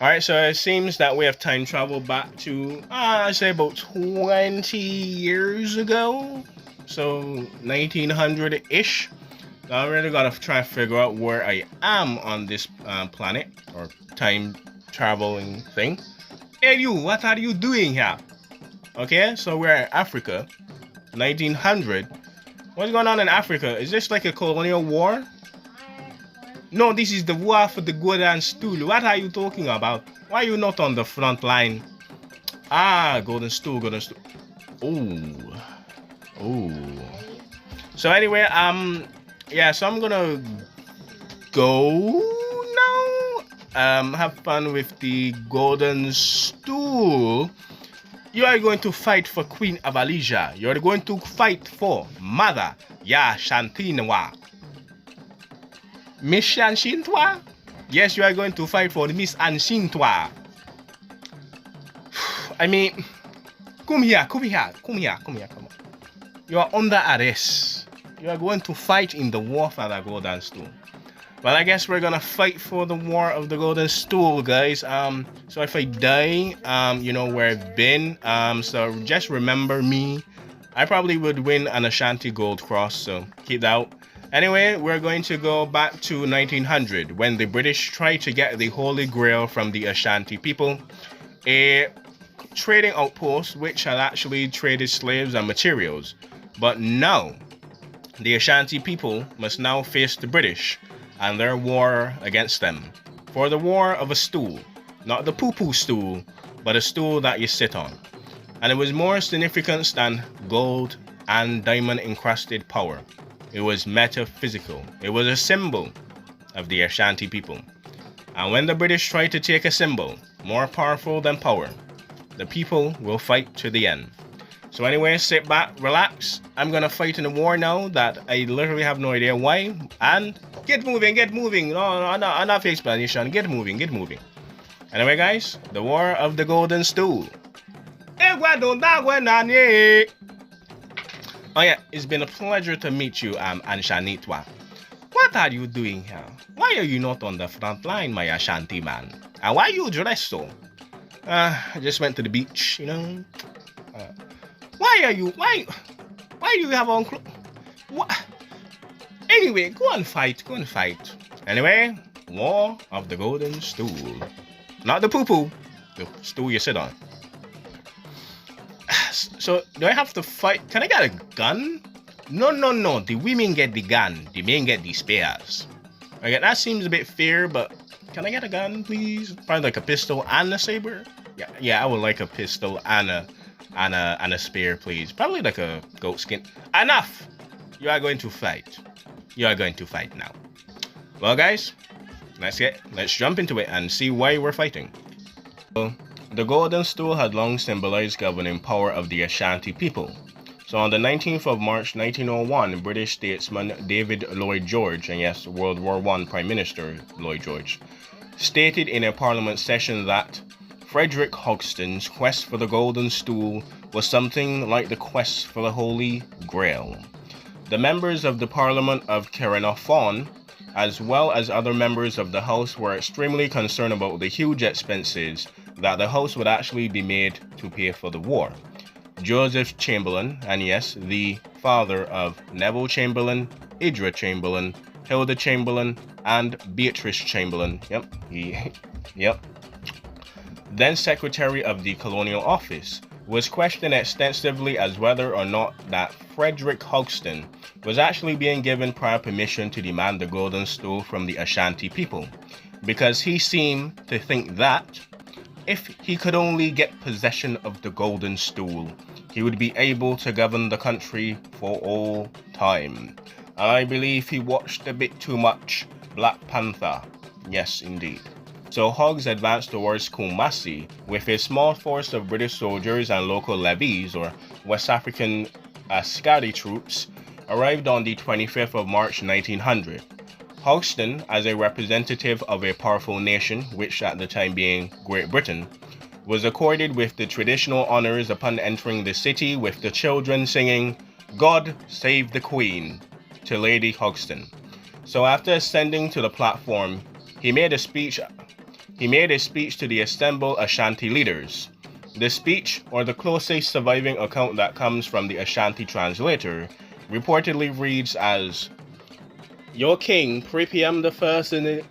All right, so it seems that we have time travel back to, I'd say about 20 years ago. So 1900 ish. I really gotta try to figure out where I am on this planet or time traveling thing. Hey, you, what are you doing here? Okay, so we're in Africa, 1900. What's going on in Africa? Is this like a colonial war? No, this is the war for the Golden Stool. What are you talking about? Why are you not on the front line? Ah, Golden Stool, Golden Stool. Oh, oh. So anyway, yeah. So I'm gonna go now. Have fun with the Golden Stool. You are going to fight for Queen Avalija. You are going to fight for Mother Ya Shantinwa. Miss Shantintwa? Yes, you are going to fight for Miss Anshintwa. I mean, come here, come here, come here, come here, come on. You are under arrest. You are going to fight in the war for the Golden Stool. Well, I guess we're gonna fight for the war of the Golden Stool, guys. So if I die, you know where I've been. So just remember me. I probably would win an Ashanti Gold Cross, so keep that out. Anyway, we're going to go back to 1900 when the British tried to get the Holy Grail from the Ashanti people, a trading outpost which had actually traded slaves and materials. But now, the Ashanti people must now face the British and their war against them for the war of a stool, not the poo-poo stool, but a stool that you sit on. And it was more significant than gold and diamond encrusted power. It was metaphysical. It was a symbol of the Ashanti people. And when the British try to take a symbol more powerful than power, the people will fight to the end. So anyway, sit back, relax. I'm gonna fight in a war now that I literally have no idea why. And get moving, get moving. No, enough explanation. Get moving, get moving. Anyway, guys, the War of the Golden Stool. Oh yeah, it's been a pleasure to meet you, Anshanitwa. What are you doing here? Why are you not on the front line, my Ashanti man? And why are you dressed so? I just went to the beach, you know. Why do you have on clothes? What? Anyway, go and fight, go and fight. Anyway, War of the Golden Stool. Not the poo-poo, the stool you sit on. So, do I have to fight? Can I get a gun? No. The women get the gun. The men get the spears. Okay, that seems a bit fair, but can I get a gun, please? Probably like a pistol and a saber. Yeah, I would like a pistol and a spear, please. Probably like a goat skin. Enough! You are going to fight. You are going to fight now. Well, guys, let's jump into it and see why we're fighting. So, the Golden Stool had long symbolized governing power of the Ashanti people. So on the 19th of March 1901, British statesman David Lloyd George, and yes, World War I Prime Minister Lloyd George, stated in a parliament session that Frederick Hodgson's quest for the Golden Stool was something like the quest for the Holy Grail. The members of the Parliament of Carrickfergus, as well as other members of the House, were extremely concerned about the huge expenses that the House would actually be made to pay for the war. Joseph Chamberlain, and yes, the father of Neville Chamberlain, Idra Chamberlain, Hilda Chamberlain, and Beatrice Chamberlain, then Secretary of the Colonial Office, was questioned extensively as whether or not that Frederick Hodgson was actually being given prior permission to demand the Golden Stool from the Ashanti people, because he seemed to think that if he could only get possession of the Golden Stool, he would be able to govern the country for all time. I believe he watched a bit too much Black Panther. Yes, indeed. So Hoggs advanced towards Kumasi with a small force of British soldiers and local levies, or West African Askari troops, arrived on the 25th of March 1900. Hodgson, as a representative of a powerful nation, which at the time being Great Britain, was accorded with the traditional honors upon entering the city, with the children singing, "God Save the Queen," to Lady Hodgson. So after ascending to the platform, he made a speech he made a speech to the assembled Ashanti leaders. The speech, or the closest surviving account that comes from the Ashanti translator, reportedly reads as, Your king, Pripiam the First is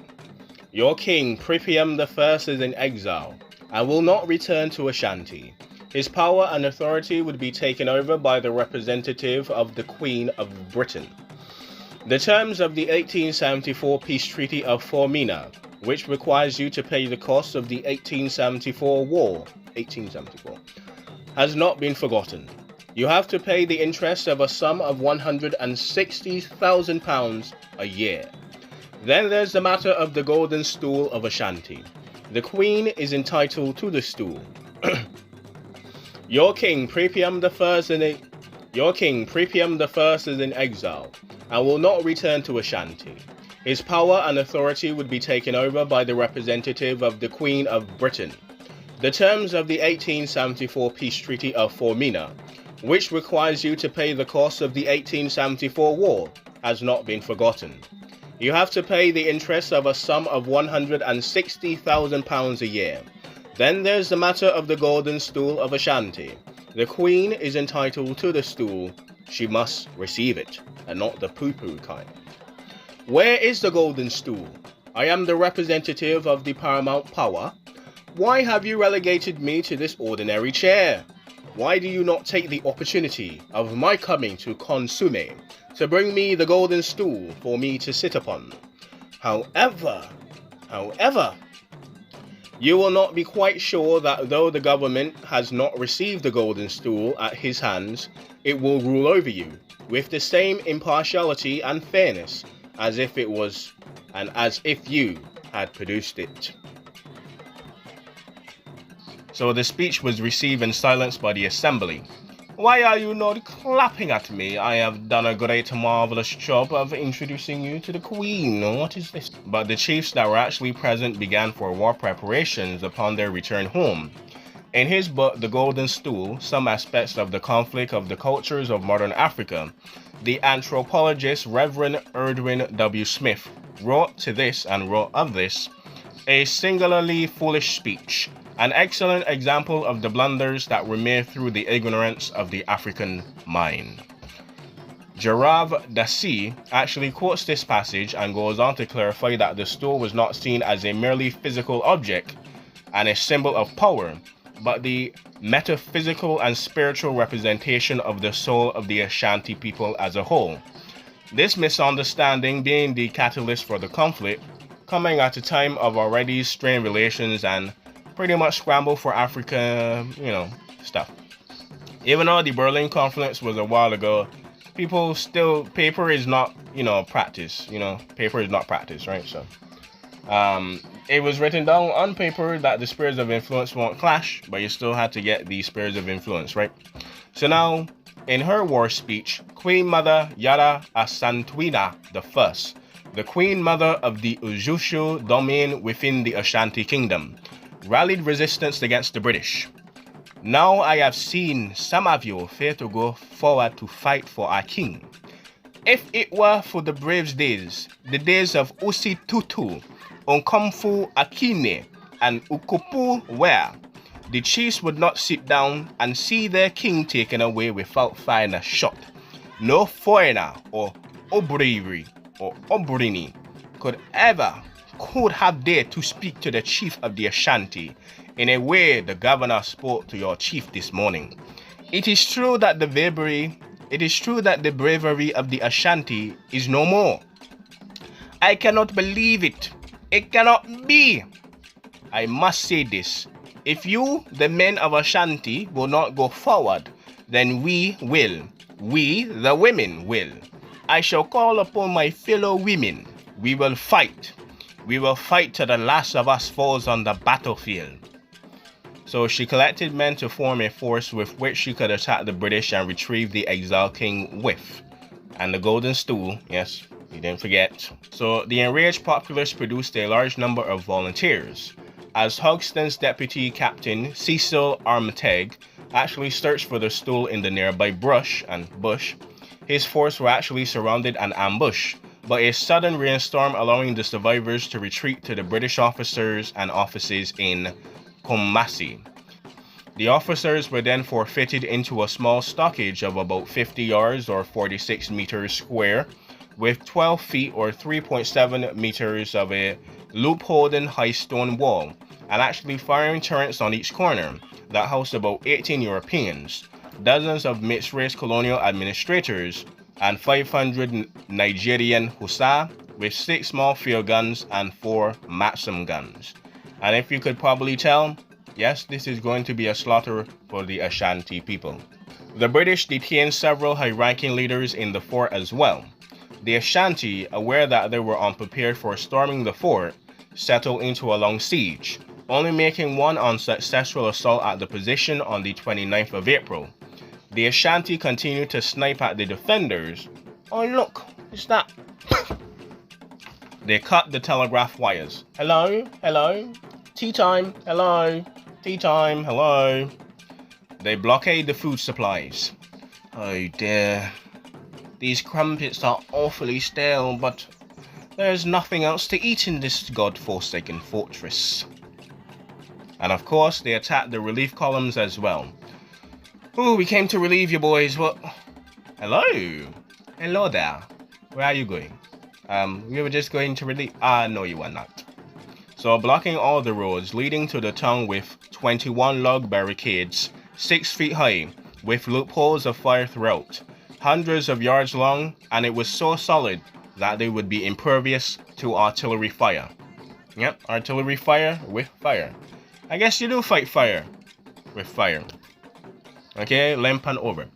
in exile, and will not return to Ashanti. His power and authority would be taken over by the representative of the Queen of Britain. The terms of the 1874 Peace Treaty of Formina, which requires you to pay the cost of the 1874 war, has not been forgotten. You have to pay the interest of a sum of £160,000 a year. Then there's the matter of the Golden Stool of Ashanti. The Queen is entitled to the stool. Your king Pripiam the First is in exile, and will not return to Ashanti. His power and authority would be taken over by the representative of the Queen of Britain. The terms of the 1874 Peace Treaty of Formina, which requires you to pay the cost of the 1874 war, has not been forgotten. You have to pay the interest of a sum of £160,000 a year. Then there's the matter of the Golden Stool of Ashanti. The Queen is entitled to the stool. She must receive it, and not the poo-poo kind. Where is the Golden Stool? I am the representative of the paramount power. Why have you relegated me to this ordinary chair? Why do you not take the opportunity of my coming to Consume to bring me the Golden Stool for me to sit upon? However, you will not be quite sure that though the government has not received the Golden Stool at his hands, it will rule over you with the same impartiality and fairness as if it was, and as if you had produced it. So the speech was received in silence by the assembly. Why are you not clapping at me? I have done a great, marvelous job of introducing you to the Queen. What is this? But the chiefs that were actually present began for war preparations upon their return home. In his book, The Golden Stool, Some Aspects of the Conflict of the Cultures of Modern Africa, the anthropologist Reverend Erdwin W. Smith wrote of this, a singularly foolish speech, an excellent example of the blunders that were made through the ignorance of the African mind. Jarav Dasi actually quotes this passage and goes on to clarify that the stool was not seen as a merely physical object and a symbol of power, but the metaphysical and spiritual representation of the soul of the Ashanti people as a whole. This misunderstanding being the catalyst for the conflict, coming at a time of already strained relations and pretty much scramble for Africa, stuff. Even though the Berlin Conference was a while ago, people still, paper is not, practice, paper is not practice, right? So, it was written down on paper that the spheres of influence won't clash, but you still had to get the spheres of influence, right? So now, in her war speech, Queen Mother Yara Asantewina I, the Queen Mother of the Ujushu domain within the Ashanti Kingdom, rallied resistance against the British. Now I have seen some of you fear to go forward to fight for our king. If it were for the brave days, the days of Usi Tutu, Onkomfu Akine, and Ukupu Ware, the chiefs would not sit down and see their king taken away without firing a shot. No foreigner or Obriri or Obrini could have dared to speak to the chief of the Ashanti in a way the governor spoke to your chief this morning. It is true that the bravery of the Ashanti is no more. I cannot believe it. It cannot be. I must say this. If you, the men of Ashanti, will not go forward, then we will. We, the women, will. I shall call upon my fellow women. We will fight. We will fight till the last of us falls on the battlefield. So she collected men to form a force with which she could attack the British and retrieve the exiled king with. And the Golden Stool, yes, you didn't forget. So the enraged populace produced a large number of volunteers. As Hogston's deputy captain, Cecil Armitage, actually searched for the stool in the nearby bush, his force were actually surrounded and ambushed but a sudden rainstorm allowing the survivors to retreat to the British officers and offices in Kumasi. The officers were then forfeited into a small stockade of about 50 yards or 46 meters square, with 12 feet or 3.7 meters of a loop-holding high stone wall, and actually firing turrets on each corner that housed about 18 Europeans, dozens of mixed-race colonial administrators, and 500 Nigerian Hussar with 6 small field guns and 4 Maxim guns. And if you could probably tell, yes, this is going to be a slaughter for the Ashanti people. The British detained several high-ranking leaders in the fort as well. The Ashanti, aware that they were unprepared for storming the fort, settled into a long siege, only making one unsuccessful assault at the position on the 29th of April. The Ashanti continued to snipe at the defenders. Oh look, it's that. They cut the telegraph wires. Hello, hello, tea time, hello, tea time, hello. They blockade the food supplies. Oh dear. These crumpets are awfully stale, but there's nothing else to eat in this god-forsaken fortress. And of course, they attacked the relief columns as well. Oh, we came to relieve you boys. What? Hello? Hello there. Where are you going? We were just going to relieve... no, you were not. So, blocking all the roads leading to the town with 21 log barricades, 6 feet high, with loopholes of fire throughout, hundreds of yards long, and it was so solid that they would be impervious to artillery fire. Yep, artillery fire with fire. I guess you do fight fire with fire. Okay, limp and over.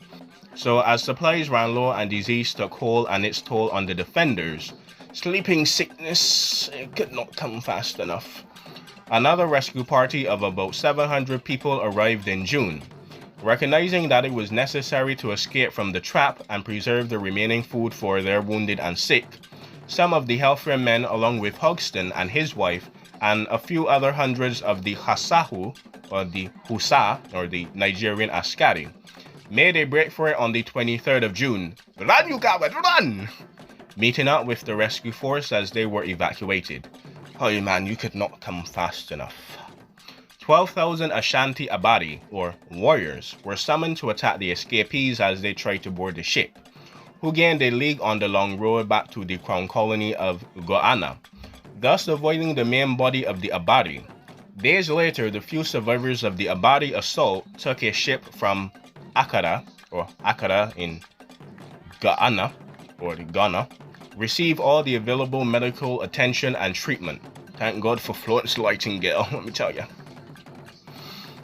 So as supplies ran low and disease took hold and its toll on the defenders, sleeping sickness could not come fast enough. Another rescue party of about 700 people arrived in June. Recognizing that it was necessary to escape from the trap and preserve the remaining food for their wounded and sick, some of the healthier men along with Hogston and his wife and a few other hundreds of the Hasahu, or the Husa, or the Nigerian Askari, made a break for it on the 23rd of June. Run, you cowards, run! Meeting up with the rescue force as they were evacuated. Oh man, you could not come fast enough. 12,000 Ashanti Abadi, or warriors, were summoned to attack the escapees as they tried to board the ship, who gained a league on the long road back to the crown colony of Goana, thus avoiding the main body of the Abadi. Days later, the few survivors of the Abadi assault took a ship from Accra, or Accra in Ghana, or Ghana, received all the available medical attention and treatment. Thank God for Florence Nightingale, let me tell you.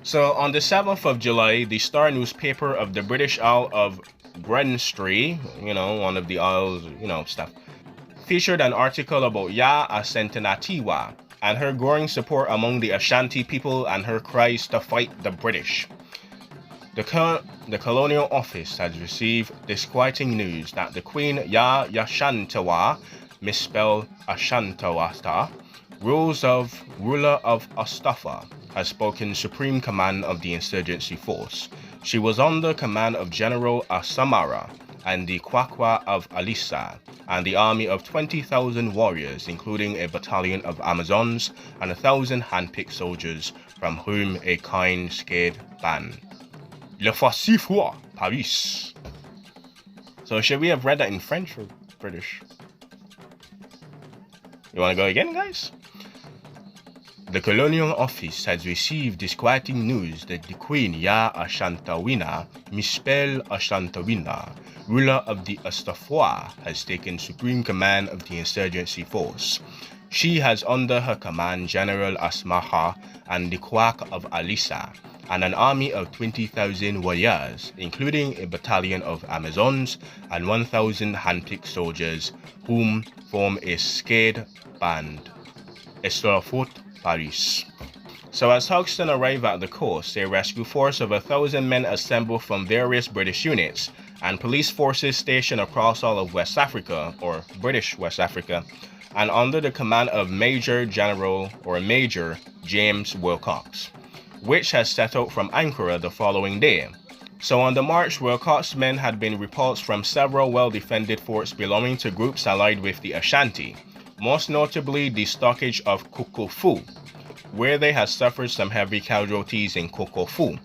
So on the 7th of July, the Star newspaper of the British Isle of Grenstry, one of the isles, stuff, featured an article about Ya Asantewaa and her growing support among the Ashanti people and her cries to fight the British. The Colonial Office has received disquieting news that the Queen Ya Asantewaa, misspelled Ashantawasta, ruler of Astafa, has spoken supreme command of the insurgency force. She was under command of General Asamara and the Kwakwa of Alisa, and the army of 20,000 warriors, including a battalion of Amazons and 1,000 handpicked soldiers, from whom a kind, scared band. Le Fifth War, Paris. So should we have read that in French or British? You want to go again, guys? The Colonial Office has received disquieting news that the Queen Ya Asantewaa, misspelled Ashantawina, ruler of the Astafa, has taken supreme command of the insurgency force. She has under her command General Asmaha and the Quack of Alisa, and an army of 20,000 warriors, including a battalion of Amazons and 1,000 handpicked soldiers, whom form a scared band. Estrafort, Paris. So as Hogston arrived at the coast, a rescue force of 1,000 men assembled from various British units and police forces stationed across all of West Africa, or British West Africa, and under the command of Major James Wilcox, which has set out from Ankara the following day. So on the march, Wilcox's men had been repulsed from several well-defended forts belonging to groups allied with the Ashanti, most notably the stockage of Kukufu, where they had suffered some heavy casualties in Kukufu.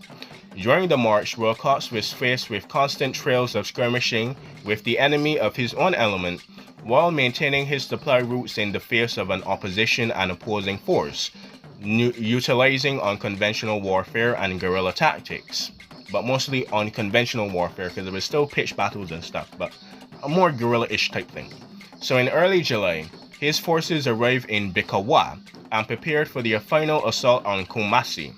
During the march, Wilcox was faced with constant trails of skirmishing with the enemy of his own element, while maintaining his supply routes in the face of an opposition and opposing force, utilizing unconventional warfare and guerrilla tactics. But mostly unconventional warfare, because there was still pitched battles and stuff, but a more guerrilla-ish type thing. So in early July, his forces arrived in Bikawa and prepared for the final assault on Kumasi,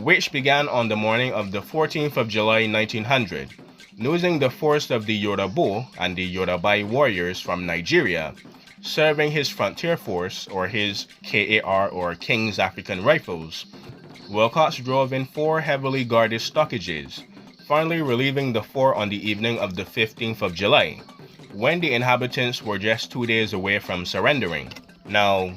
which began on the morning of the 14th of July 1900, losing the force of the Yoruba and the Yorubai warriors from Nigeria, serving his frontier force, or his KAR or King's African Rifles. Wilcox drove in 4 heavily guarded stockages, finally relieving the 4 on the evening of the 15th of July, when the inhabitants were just 2 days away from surrendering. Now,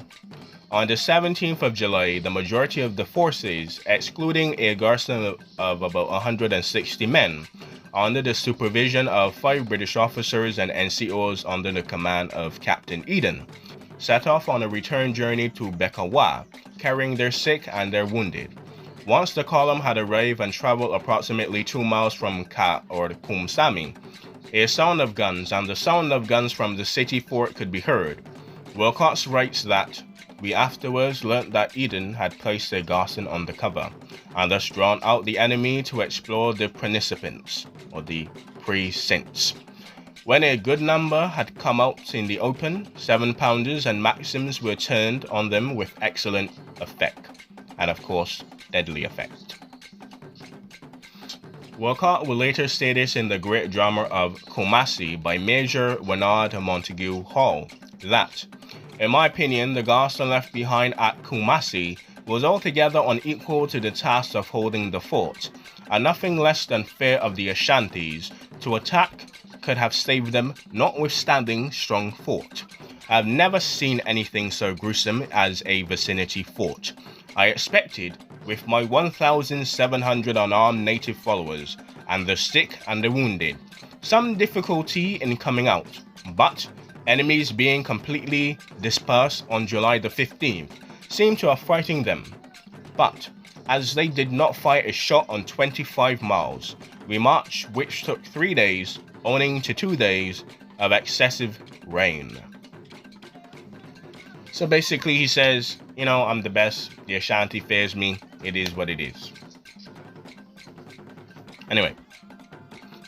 on the 17th of July, the majority of the forces, excluding a garrison of about 160 men, under the supervision of 5 British officers and NCOs under the command of Captain Eden, set off on a return journey to Bekawa, carrying their sick and their wounded. Once the column had arrived and traveled approximately 2 miles from Kumsami, a sound of guns and the sound of guns from the city fort could be heard. Wilcox writes that, "We afterwards learnt that Eden had placed a garrison on the cover, and thus drawn out the enemy to explore the precincts, or the precincts. When a good number had come out in the open, 7-pounders and Maxims were turned on them with excellent effect, and of course, deadly effect." Wilcox will later say this in the great drama of Kumasi by Major Bernard Montague Hall, that, "In my opinion, the garrison left behind at Kumasi was altogether unequal to the task of holding the fort, and nothing less than fear of the Ashantis to attack could have saved them, notwithstanding strong fort. I have never seen anything so gruesome as a vicinity fort. I expected, with my 1,700 unarmed native followers, and the sick and the wounded, some difficulty in coming out, but enemies being completely dispersed on July the 15th seemed to have frightened them. But as they did not fire a shot on 25 miles, we marched, which took 3 days, owing to 2 days of excessive rain." So basically he says, I'm the best, the Ashanti fears me, it is what it is. Anyway,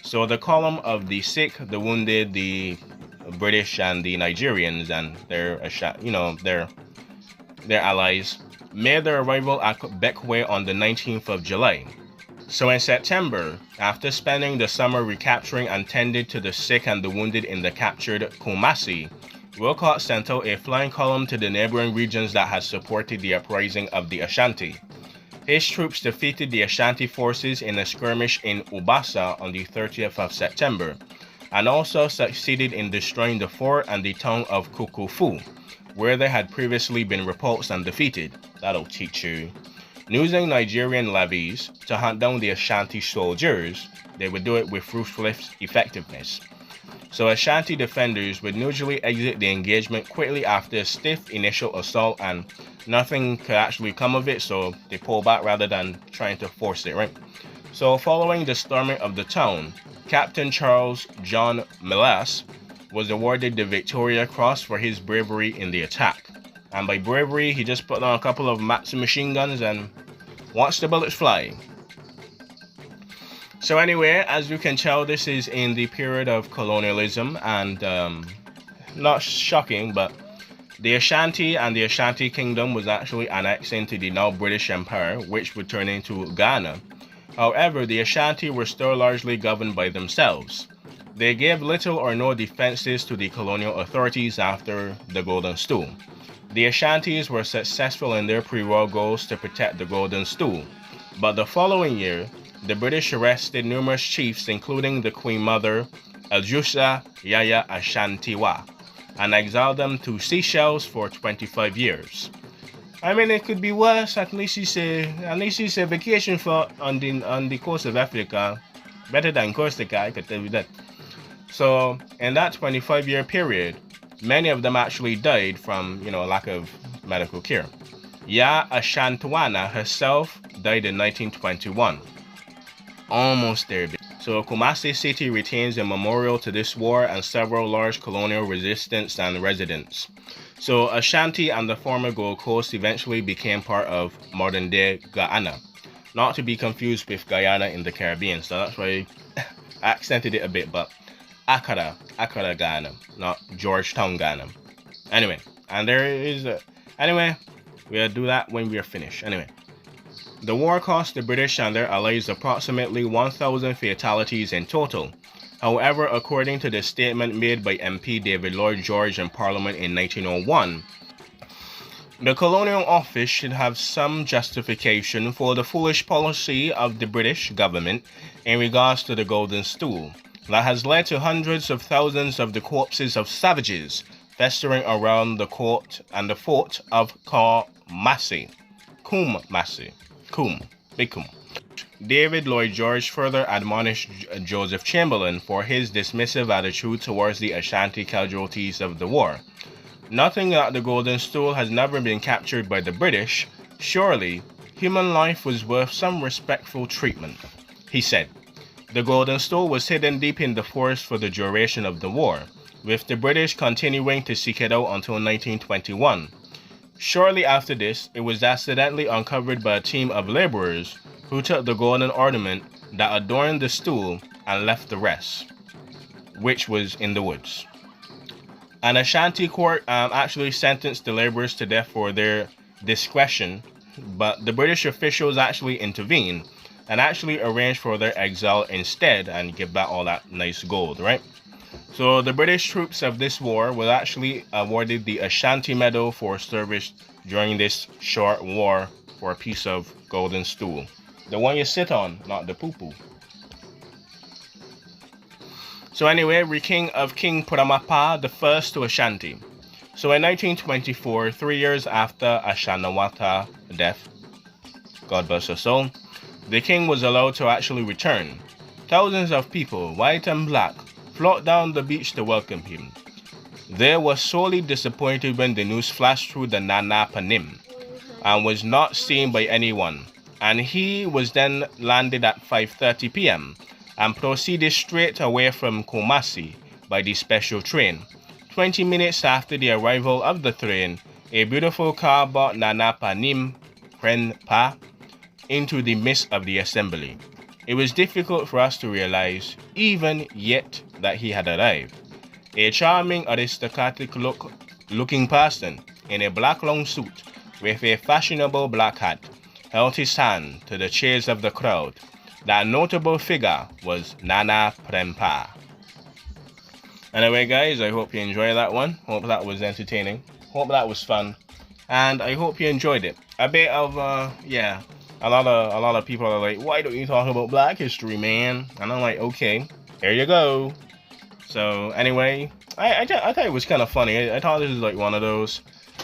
so the column of the sick, the wounded, the British and the Nigerians and their allies made their arrival at Bekwe on the 19th of July. So in September, after spending the summer recapturing and tending to the sick and the wounded in the captured Kumasi, Wilcox sent out a flying column to the neighboring regions that had supported the uprising of the Ashanti. His troops defeated the Ashanti forces in a skirmish in Ubasa on the 30th of September, and also succeeded in destroying the fort and the town of Kukufu, where they had previously been repulsed and defeated. That'll teach you. Using Nigerian levies to hunt down the Ashanti soldiers, they would do it with ruthless effectiveness. So Ashanti defenders would usually exit the engagement quickly after a stiff initial assault, and nothing could actually come of it, so they pull back rather than trying to force it, right? So following the storming of the town, Captain Charles John Melas was awarded the Victoria Cross for his bravery in the attack. And by bravery, he just put on a couple of Maxim machine guns and watched the bullets fly. So anyway, as you can tell, this is in the period of colonialism, and not shocking, but the Ashanti and the Ashanti Kingdom was actually annexed into the now British Empire, which would turn into Ghana. However, the Ashanti were still largely governed by themselves. They gave little or no defenses to the colonial authorities after the Golden Stool. The Ashantis were successful in their pre-war goals to protect the Golden Stool, but the following year, the British arrested numerous chiefs, including the Queen Mother, Eljusa Yaya Ashantiwa, and exiled them to Seychelles for 25 years. I mean, it could be worse. At least it's a vacation on the coast of Africa. Better than Corsica, I could tell you that. So in that 25-year period, many of them actually died from, lack of medical care. Ya Ashantwana herself died in 1921. Almost there. So Kumasi City retains a memorial to this war and several large colonial resistance and residents. So Ashanti and the former Gold Coast eventually became part of modern-day Guyana. Not to be confused with Guyana in the Caribbean, so that's why I accented it a bit, but Accra Guyana, not Georgetown Guyana. Anyway, and there is anyway, we'll do that when we're finished. Anyway, the war cost the British and their allies approximately 1,000 fatalities in total. However, according to the statement made by MP David Lloyd George in Parliament in 1901, the Colonial Office should have some justification for the foolish policy of the British government in regards to the Golden Stool that has led to hundreds of thousands of the corpses of savages festering around the court and the fort of Kumasi. Big Coom. David Lloyd George further admonished Joseph Chamberlain for his dismissive attitude towards the Ashanti casualties of the war. Nothing at the Golden Stool has never been captured by the British. Surely, human life was worth some respectful treatment, he said. The Golden Stool was hidden deep in the forest for the duration of the war, with the British continuing to seek it out until 1921. Shortly after this, it was accidentally uncovered by a team of laborers who took the golden ornament that adorned the stool and left the rest, which was in the woods. An Ashanti court actually sentenced the laborers to death for their discretion, but the British officials actually intervened and actually arranged for their exile instead and give back all that nice gold, right? So the British troops of this war were actually awarded the Ashanti Medal for service during this short war for a piece of golden stool. The one you sit on, not the poo-poo. So anyway, King Puramapa I to Ashanti. So in 1924, 3 years after Ashanawata's death, God bless her soul, the king was allowed to actually return. Thousands of people, white and black, flocked down the beach to welcome him. They were sorely disappointed when the news flashed through the Nana Panim and was not seen by anyone. And he was then landed at 5:30 p.m. and proceeded straight away from Kumasi by the special train. 20 minutes after the arrival of the train, a beautiful car brought Nana Panim Prenpa into the midst of the assembly. It was difficult for us to realize, even yet, that he had arrived. A charming aristocratic looking person in a black long suit with a fashionable black hat held his hand to the cheers of the crowd. That notable figure was Nana Prempa. Anyway, guys, I hope you enjoyed that one. Hope that was entertaining. Hope that was fun. And I hope you enjoyed it. A bit of, a lot of people are like, why don't you talk about Black history, man? And I'm like, okay, here you go. So anyway, I thought it was kind of funny. I thought this was like one of those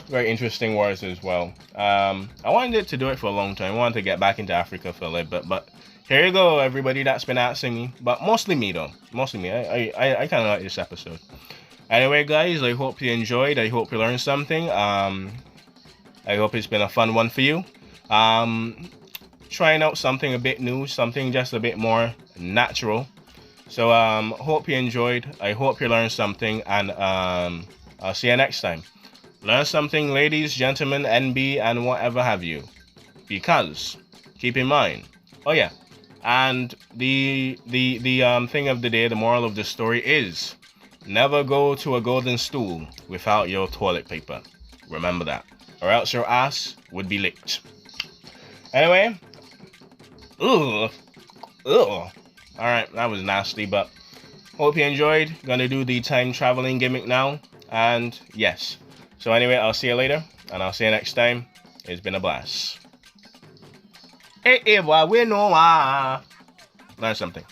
very interesting wars as well. I wanted to do it for a long time. I wanted to get back into Africa for a little bit, but here you go, everybody that's been asking me. But mostly me, though. Mostly me. I kind of like this episode. Anyway, guys, I hope you enjoyed. I hope you learned something. I hope it's been a fun one for you. Trying out something a bit new, something just a bit more natural. So hope you enjoyed. I hope you learned something, and I'll see you next time. Learn something, ladies, gentlemen, NB, and whatever have you. Because keep in mind. Oh yeah, and the thing of the day, the moral of the story is never go to a golden stool without your toilet paper. Remember that, or else your ass would be licked. Anyway. Ugh. Alright, that was nasty, but hope you enjoyed. Gonna do the time traveling gimmick now. And yes. So anyway, I'll see you later. And I'll see you next time. It's been a blast. Hey, boy, we know. Learn something.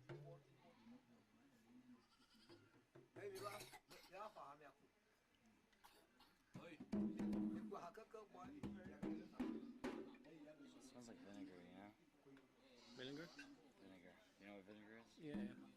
Smells like vinegar, you know? Vinegar? Vinegar. You know what vinegar is? Yeah.